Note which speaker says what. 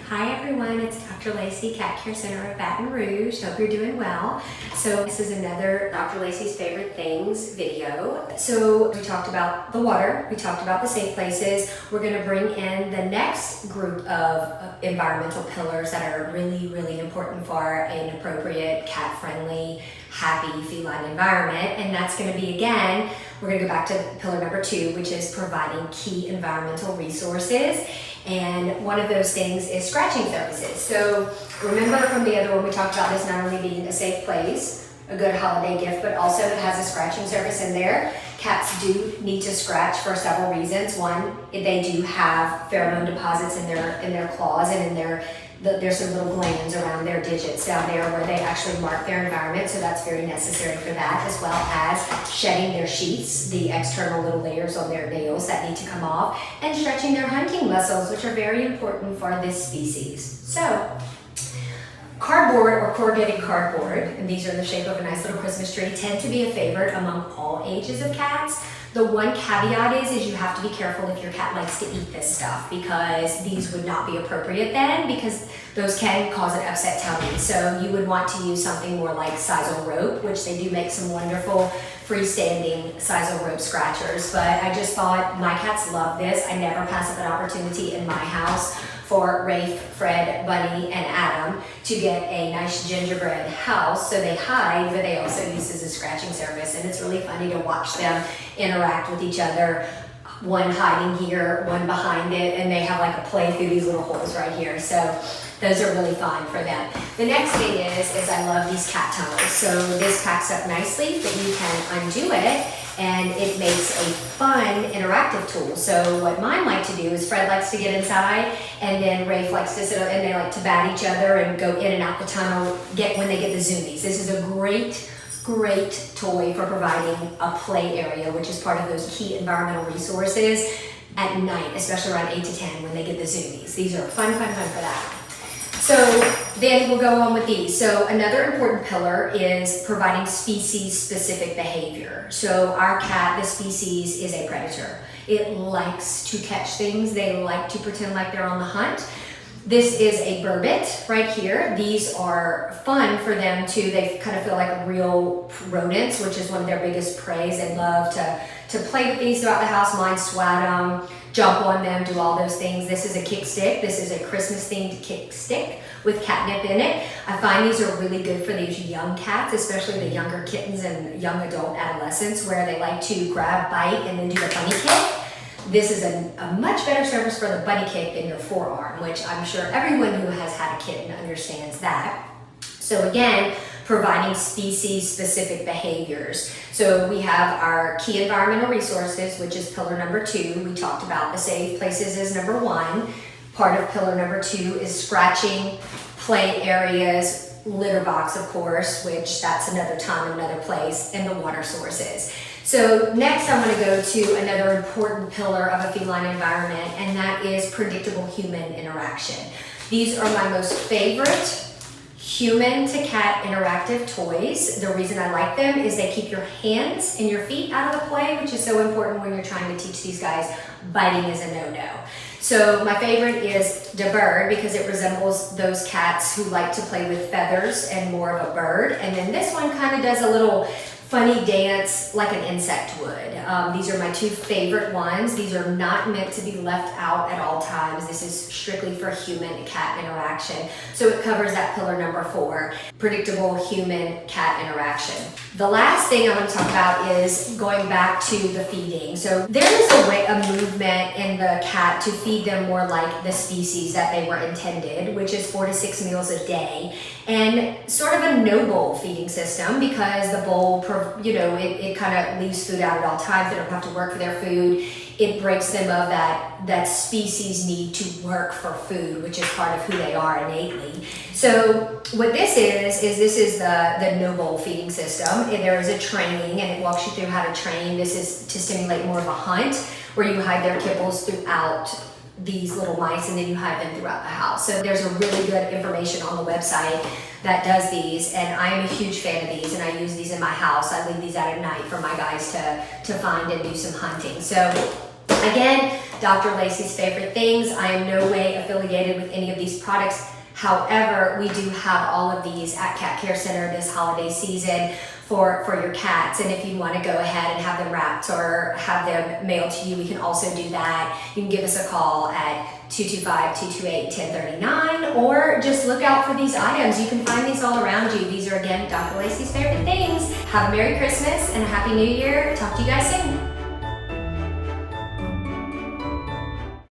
Speaker 1: Hi everyone, it's Dr. Lacie, Cat Care Center of Baton Rouge. Hope you're doing well. So this is another Dr. Lacie's Favorite Things video. So we talked about the water, we talked about the safe places. We're going to bring in the next group of environmental pillars that are really, really important for an appropriate, cat-friendly, happy feline environment. And that's going to be, again, we're going to go back to pillar number 2, which is providing key environmental resources. And one of those things is scratching services. So remember from the other one, we talked about this not only being a safe place, a good holiday gift, but also it has a scratching service in there. Cats do need to scratch for several reasons. One, they do have pheromone deposits in their claws and in there's some little glands around their digits down there where they actually mark their environment, so that's very necessary for that, as well as shedding their sheaths, the external little layers on their nails that need to come off, and stretching their hunting muscles, which are very important for this species. So, cardboard or corrugated cardboard, and these are in the shape of a nice little Christmas tree, tend to be a favorite among all ages of cats. The one caveat is you have to be careful if your cat likes to eat this stuff, because these would not be appropriate then, because those can cause an upset tummy. So you would want to use something more like sisal rope, which they do make some wonderful freestanding sisal rope scratchers. But I just thought my cats love this. I never pass up an opportunity in my house for Rafe, Fred, Bunny, and Adam to get a nice gingerbread house. So they hide, but they also use this as a scratching service. And it's really funny to watch them interact with each other. One hiding here, one behind it, and they have like a play through these little holes right here. So those are really fun for them. The next thing is I love these cat tunnels. So this packs up nicely, but you can undo it, and it makes a fun interactive tool. So what mine like to do is Fred likes to get inside, and then Rafe likes to sit, and they like to bat each other and go in and out the tunnel when they get the zoomies. This is a great toy for providing a play area, which is part of those key environmental resources at night, especially around 8 to 10 when they get the zoomies. These are fun for that. So then we'll go on with these. So another important pillar is providing species-specific behavior. So our cat, the species, is a predator. It likes to catch things. They like to pretend like they're on the hunt. This is a burbot right here. These are fun for them too. They kind of feel like real rodents, which is one of their biggest preys. They love to play with these throughout the house. Mine swat them, jump on them, do all those things. This is a kick stick. This is a Christmas themed kick stick with catnip in it. I find these are really good for these young cats, especially the younger kittens and young adult adolescents, where they like to grab, bite, and then do the bunny kick. This is a much better service for the bunny kick than your forearm, which I'm sure everyone who has had a kitten understands that. So again, providing species-specific behaviors. So we have our key environmental resources, which is pillar number 2. We talked about the safe places is number 1. Part of pillar number 2 is scratching, play areas, litter box, of course, which that's another time, another place, and the water sources. So next I want to go to another important pillar of a feline environment, and that is predictable human interaction. These are my most favorite human to cat interactive toys. The reason I like them is they keep your hands and your feet out of the play, which is so important when you're trying to teach these guys biting is a no-no. So my favorite is the bird, because it resembles those cats who like to play with feathers and more of a bird. And then this one kind of does a little funny dance like an insect would. These are my 2 favorite ones. These are not meant to be left out at all times. This is strictly for human-cat interaction. So it covers that pillar number 4, predictable human-cat interaction. The last thing I want to talk about is going back to the feeding. So there is a movement in the cat to feed them more like the species that they were intended, which is 4 to 6 meals a day. And sort of a no-bowl feeding system, because the bowl, it kind of leaves food out at all times. They don't have to work for their food. It breaks them of that species need to work for food, which is part of who they are innately. So what this is the no-bowl feeding system. There is a training, and it walks you through how to train. This is to simulate more of a hunt, where you hide their kibbles throughout these little mice, and then you hide them throughout the house. So there's a really good information on the website that does these, and I'm a huge fan of these, and I use these in my house. I leave these out at night for my guys to find and do some hunting. So Again, Dr. Lacie's favorite things. I am no way affiliated with any of these products. However, we do have all of these at Cat Care Center this holiday season for your cats. And if you want to go ahead and have them wrapped or have them mailed to you, we can also do that. You can give us a call at 225-228-1039 or just look out for these items. You can find these all around you. These are, again, Dr. Lacie's favorite things. Have a Merry Christmas and a Happy New Year. Talk to you guys soon.